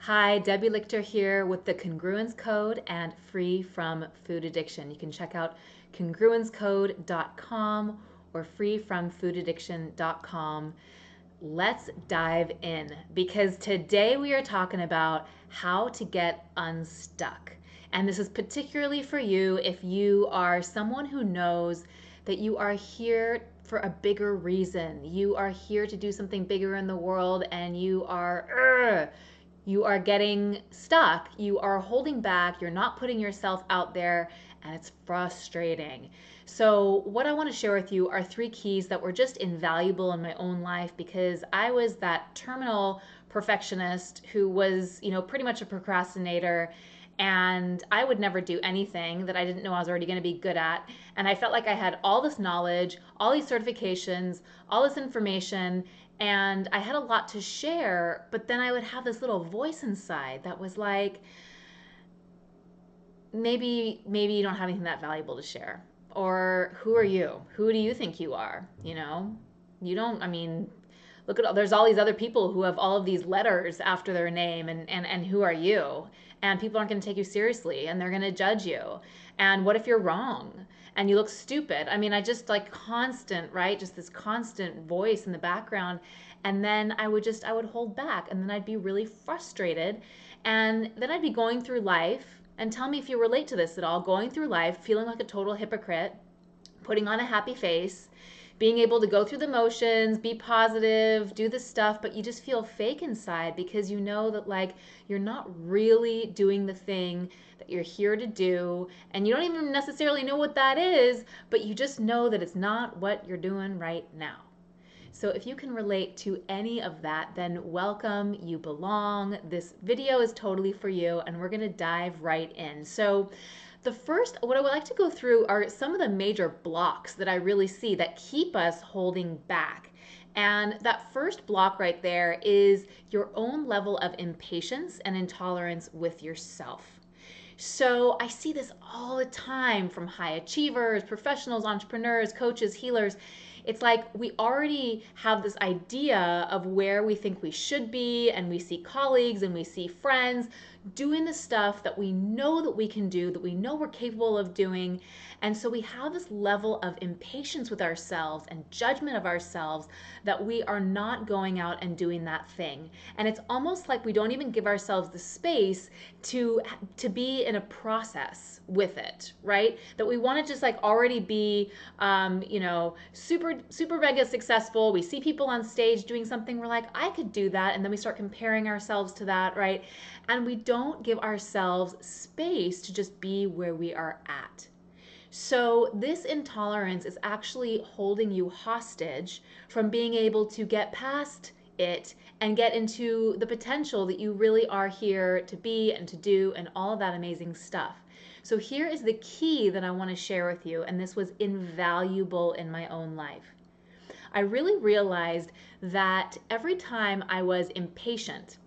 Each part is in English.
Hi, Debbie Lichter here with the Congruence Code and Free from Food Addiction. You can check out congruencecode.com or freefromfoodaddiction.com. Let's dive in because today we are talking about how to get unstuck. And this is particularly for you if you are someone who knows that you are here for a bigger reason. You are here to do something bigger in the world and you are getting stuck, you are holding back, you're not putting yourself out there, and it's frustrating. So, what I want to share with you are three keys that were just invaluable in my own life because I was that terminal perfectionist who was, pretty much a procrastinator. And I would never do anything that I didn't know I was already going to be good at. And I felt like I had all this knowledge, all these certifications, all this information, and I had a lot to share, but then I would have this little voice inside that was like, maybe you don't have anything that valuable to share. Or who are you? Who do you think you are? You don't, I mean, look at there's all these other people who have all of these letters after their name and who are you? And people aren't going to take you seriously and they're going to judge you. And what if you're wrong and you look stupid? I mean, I just like constant, right? Just this constant voice in the background. And then I would hold back and then I'd be really frustrated. And then I'd be going through life, and tell me if you relate to this at all, going through life feeling like a total hypocrite, putting on a happy face, being able to go through the motions, be positive, do the stuff, but you just feel fake inside because you know that like you're not really doing the thing that you're here to do, and you don't even necessarily know what that is, but you just know that it's not what you're doing right now. So if you can relate to any of that, then welcome, you belong. This video is totally for you, and we're gonna dive right in. So what I would like to go through are some of the major blocks that I really see that keep us holding back. And that first block right there is your own level of impatience and intolerance with yourself. So I see this all the time from high achievers, professionals, entrepreneurs, coaches, healers. It's like we already have this idea of where we think we should be, and we see colleagues and we see friends doing the stuff that we know that we can do, that we know we're capable of doing. And so we have this level of impatience with ourselves and judgment of ourselves that we are not going out and doing that thing. And it's almost like we don't even give ourselves the space to be in a process with it, right? That we want to just like already be super mega successful. We see people on stage doing something, we're like, I could do that, and then we start comparing ourselves to that, right? And we don't give ourselves space to just be where we are at. So this intolerance is actually holding you hostage from being able to get past it and get into the potential that you really are here to be and to do and all of that amazing stuff. So here is the key that I want to share with you, and this was invaluable in my own life. I really realized that every time I was impatient,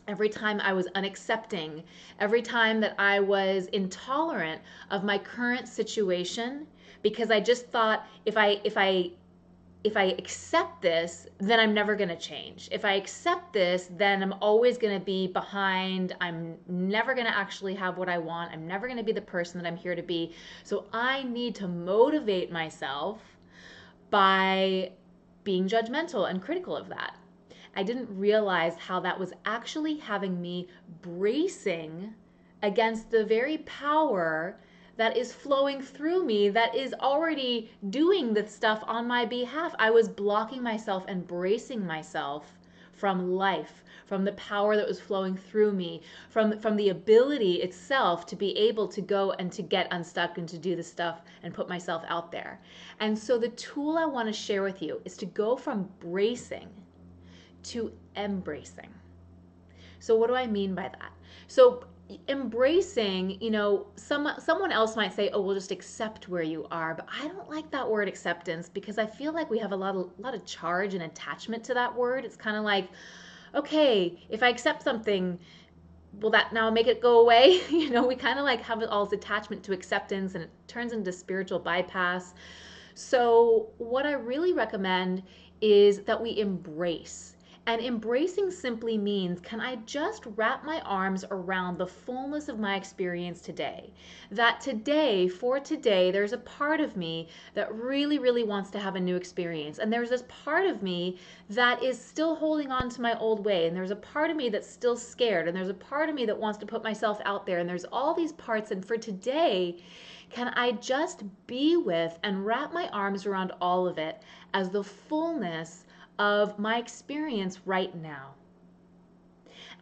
every time I was unaccepting, every time that I was intolerant of my current situation, because I just thought if I accept this, then I'm never going to change. If I accept this, then I'm always going to be behind. I'm never going to actually have what I want. I'm never going to be the person that I'm here to be. So I need to motivate myself by being judgmental and critical of that. I didn't realize how that was actually having me bracing against the very power that is flowing through me, that is already doing the stuff on my behalf. I was blocking myself and bracing myself from life, from the power that was flowing through me, from the ability itself to be able to go and to get unstuck and to do the stuff and put myself out there. And so the tool I want to share with you is to go from bracing to embracing. So what do I mean by that? So embracing, someone else might say, oh, we'll just accept where you are, but I don't like that word acceptance because I feel like we have a lot of charge and attachment to that word. It's kind of like, okay, if I accept something, will that now make it go away? We kind of like have all this attachment to acceptance, and it turns into spiritual bypass. So what I really recommend is that we embrace. And embracing simply means, can I just wrap my arms around the fullness of my experience today? That today, for today, there's a part of me that really, really wants to have a new experience. And there's this part of me that is still holding on to my old way. And there's a part of me that's still scared. And there's a part of me that wants to put myself out there. And there's all these parts. And for today, can I just be with and wrap my arms around all of it as the fullness of my experience right now?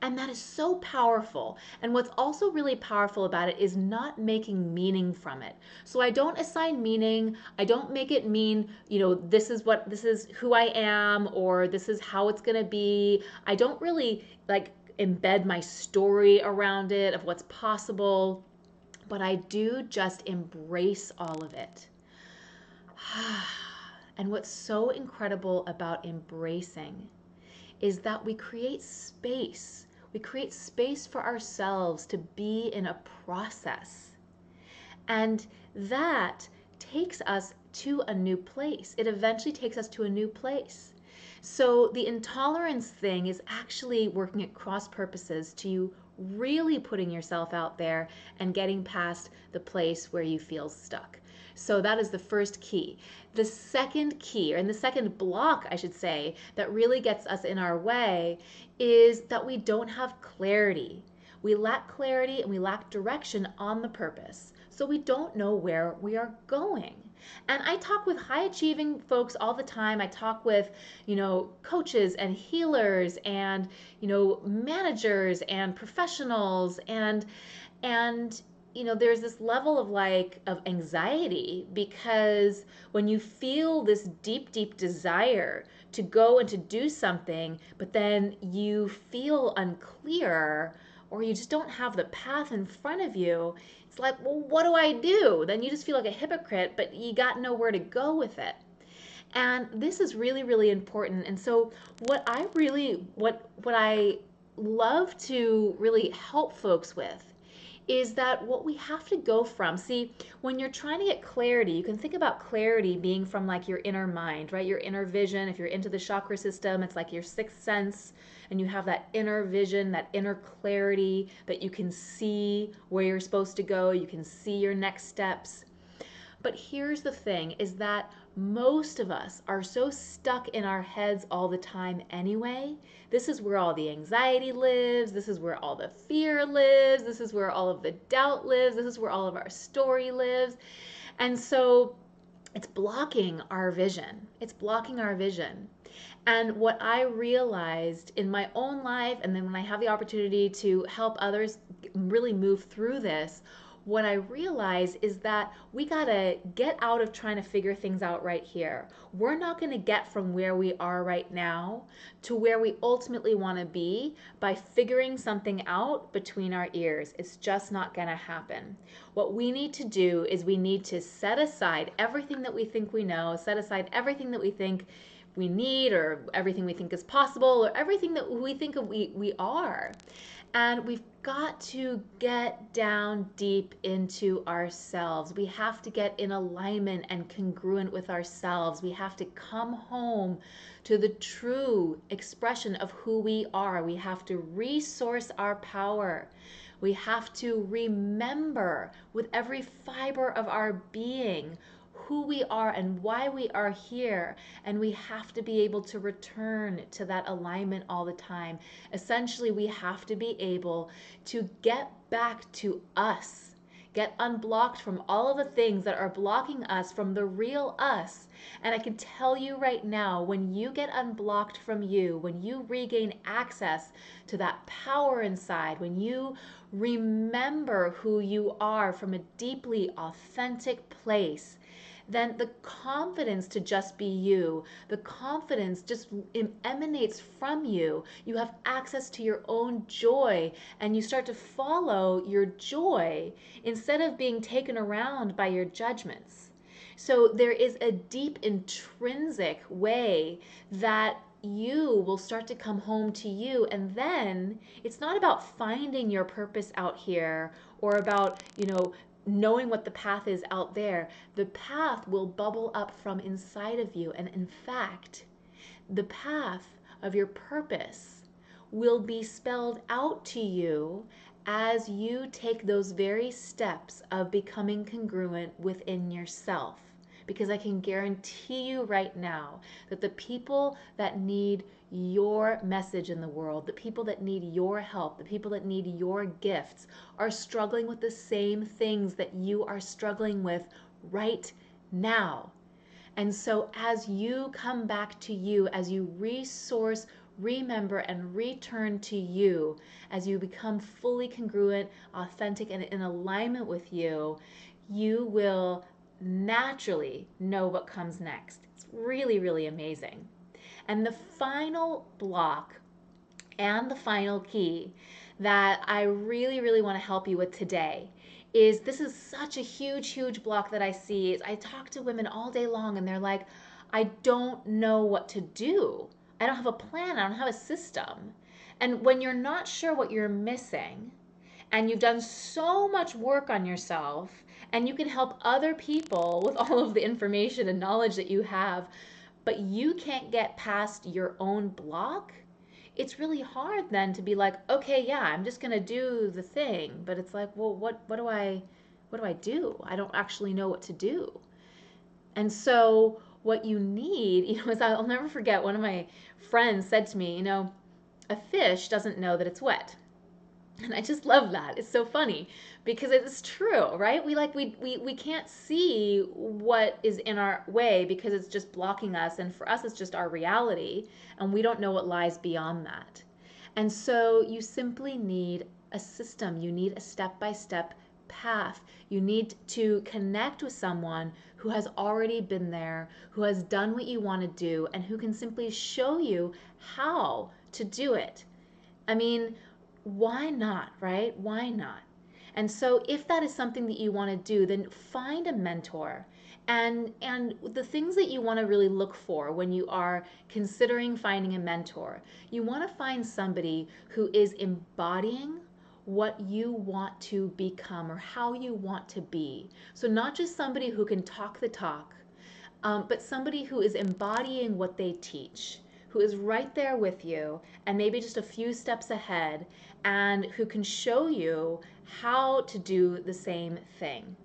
And that is so powerful. And what's also really powerful about it is not making meaning from it. So I don't assign meaning. I don't make it mean, this is who I am, or this is how it's going to be. I don't really like embed my story around it of what's possible, but I do just embrace all of it. And what's so incredible about embracing is that we create space. We create space for ourselves to be in a process. And that takes us to a new place. It eventually takes us to a new place. So the intolerance thing is actually working at cross purposes to you really putting yourself out there and getting past the place where you feel stuck. So that is the first key. The second key, and the second block, I should say, that really gets us in our way is that we don't have clarity. We lack clarity and we lack direction on the purpose. So we don't know where we are going. And I talk with high achieving folks all the time. I talk with, coaches and healers and, managers and professionals and there's this level of anxiety, because when you feel this deep, deep desire to go and to do something, but then you feel unclear, or you just don't have the path in front of you, it's like, well, what do I do? Then you just feel like a hypocrite, but you got nowhere to go with it. And this is really, really important. And so what I love to really help folks with is that what we have to go from, see, when you're trying to get clarity, you can think about clarity being from like your inner mind, right? Your inner vision. If you're into the chakra system, it's like your sixth sense, and you have that inner vision, that inner clarity that you can see where you're supposed to go. You can see your next steps. But here's the thing, is that most of us are so stuck in our heads all the time anyway. This is where all the anxiety lives. This is where all the fear lives. This is where all of the doubt lives. This is where all of our story lives. And so it's blocking our vision. It's blocking our vision. And what I realized in my own life, and then when I have the opportunity to help others really move through this, what I realize is that we gotta get out of trying to figure things out right here. We're not gonna get from where we are right now to where we ultimately wanna be by figuring something out between our ears. It's just not gonna happen. What we need to do is we need to set aside everything that we think we know, set aside everything that we think we need, or everything we think is possible, or everything that we think we are. And we've got to get down deep into ourselves. We have to get in alignment and congruent with ourselves. We have to come home to the true expression of who we are. We have to resource our power. We have to remember with every fiber of our being who we are and why we are here. And we have to be able to return to that alignment all the time. Essentially, we have to be able to get back to us, get unblocked from all of the things that are blocking us from the real us. And I can tell you right now, when you get unblocked from you, when you regain access to that power inside, when you remember who you are from a deeply authentic place, then the confidence to just be you, the confidence just emanates from you. You have access to your own joy, and you start to follow your joy instead of being taken around by your judgments. So there is a deep intrinsic way that you will start to come home to you. And then it's not about finding your purpose out here, or about, knowing what the path is out there. The path will bubble up from inside of you. And in fact, the path of your purpose will be spelled out to you as you take those very steps of becoming congruent within yourself. Because I can guarantee you right now that the people that need your message in the world, the people that need your help, the people that need your gifts are struggling with the same things that you are struggling with right now. And so as you come back to you, as you resource, remember, and return to you, as you become fully congruent, authentic, and in alignment with you, you will naturally know what comes next. It's really, really amazing. And the final block and the final key that I really, really want to help you with today is this is such a huge, huge block that I see. Is I talk to women all day long and they're like, I don't know what to do. I don't have a plan. I don't have a system. And when you're not sure what you're missing and you've done so much work on yourself and you can help other people with all of the information and knowledge that you have, but you can't get past your own block, it's really hard then to be like, okay, yeah, I'm just gonna do the thing. But it's like, well, what do I do? I don't actually know what to do. And so what you need, is I'll never forget one of my friends said to me, a fish doesn't know that it's wet. And I just love that. It's so funny because it's true, right? We can't see what is in our way because it's just blocking us, and for us it's just our reality, and we don't know what lies beyond that. And so you simply need a system. You need a step-by-step path. You need to connect with someone who has already been there, who has done what you want to do, and who can simply show you how to do it. I mean, why not, right? Why not? And so if that is something that you want to do, then find a mentor. And the things that you want to really look for when you are considering finding a mentor, you want to find somebody who is embodying what you want to become or how you want to be. So not just somebody who can talk the talk, but somebody who is embodying what they teach, who is right there with you and maybe just a few steps ahead, and who can show you how to do the same thing.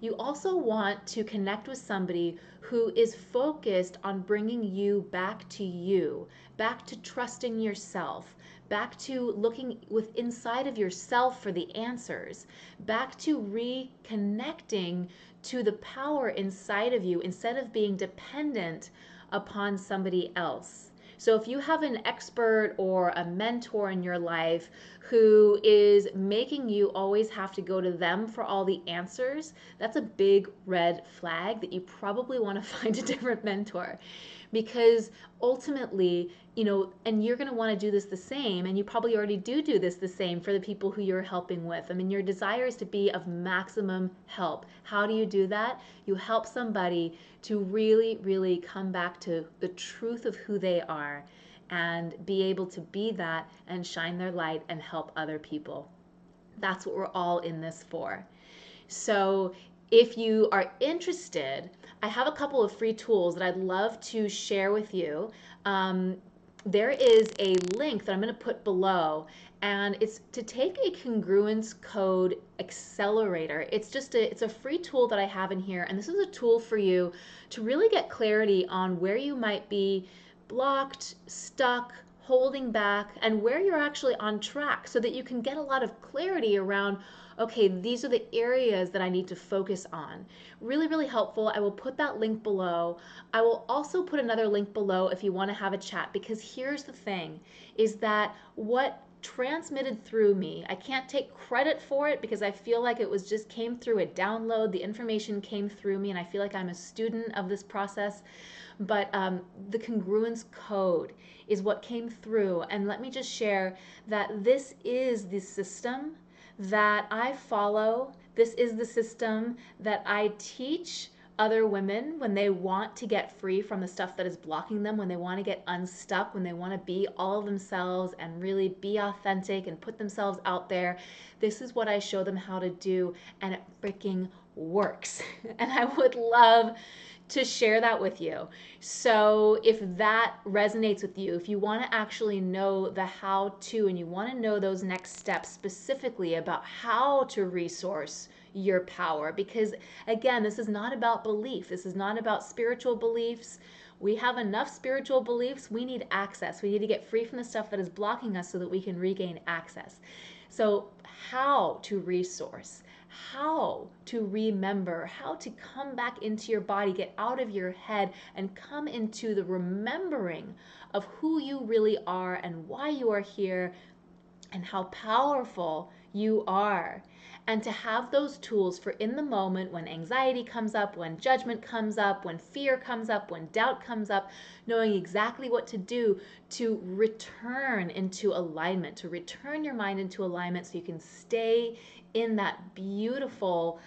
You also want to connect with somebody who is focused on bringing you, back to trusting yourself, back to looking inside of yourself for the answers, back to reconnecting to the power inside of you instead of being dependent upon somebody else. So if you have an expert or a mentor in your life who is making you always have to go to them for all the answers, that's a big red flag that you probably want to find a different mentor. Because ultimately, and you're going to want to do this the same, and you probably already do this the same for the people who you're helping with. I mean, your desire is to be of maximum help. How do you do that? You help somebody to really, really come back to the truth of who they are and be able to be that and shine their light and help other people. That's what we're all in this for. So if you are interested, I have a couple of free tools that I'd love to share with you. There is a link that I'm going to put below, and it's to take a congruence code accelerator. It's a free tool that I have in here, and this is a tool for you to really get clarity on where you might be blocked, stuck, holding back, and where you're actually on track, so that you can get a lot of clarity around, okay, these are the areas that I need to focus on. Really, really helpful. I will put that link below. I will also put another link below if you want to have a chat, because here's the thing, is that what transmitted through me, I can't take credit for it because I feel like it was just came through a download. The information came through me and I feel like I'm a student of this process. But the congruence code is what came through. And let me just share that this is the system that I follow. This is the system that I teach other women when they want to get free from the stuff that is blocking them, when they want to get unstuck, when they want to be all of themselves and really be authentic and put themselves out there. This is what I show them how to do, and it freaking works. And I would love to share that with you. So if that resonates with you, if you want to actually know the how to and you want to know those next steps specifically about how to resource your power, because again, this is not about belief, this is not about spiritual beliefs. We have enough spiritual beliefs. We need access. We need to get free from the stuff that is blocking us so that we can regain access. So, how to resource, how to remember, how to come back into your body, get out of your head, and come into the remembering of who you really are and why you are here and how powerful you are. And to have those tools for in the moment when anxiety comes up, when judgment comes up, when fear comes up, when doubt comes up, knowing exactly what to do to return into alignment, to return your mind into alignment so you can stay in that beautiful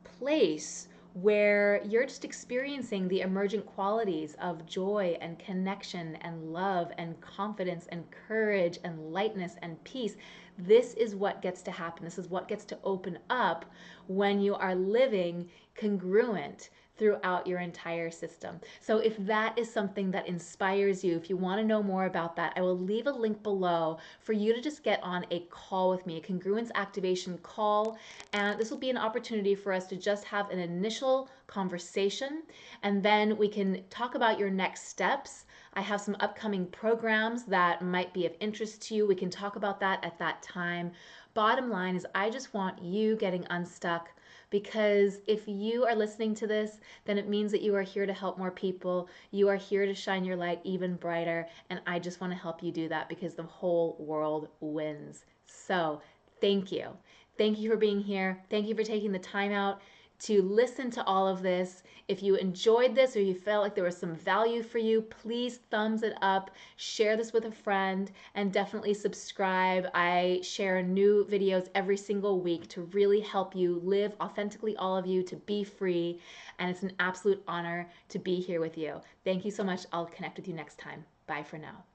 place where you're just experiencing the emergent qualities of joy and connection and love and confidence and courage and lightness and peace. This is what gets to happen. This is what gets to open up when you are living congruent throughout your entire system. So if that is something that inspires you, if you want to know more about that, I will leave a link below for you to just get on a call with me, a congruence activation call. And this will be an opportunity for us to just have an initial conversation, and then we can talk about your next steps. I have some upcoming programs that might be of interest to you. We can talk about that at that time. Bottom line is, I just want you getting unstuck, because if you are listening to this, then it means that you are here to help more people. You are here to shine your light even brighter. And I just want to help you do that because the whole world wins. So thank you. Thank you for being here. Thank you for taking the time out to listen to all of this. If you enjoyed this or you felt like there was some value for you, please thumbs it up, share this with a friend, and definitely subscribe. I share new videos every single week to really help you live authentically, all of you, to be free. And it's an absolute honor to be here with you. Thank you so much. I'll connect with you next time. Bye for now.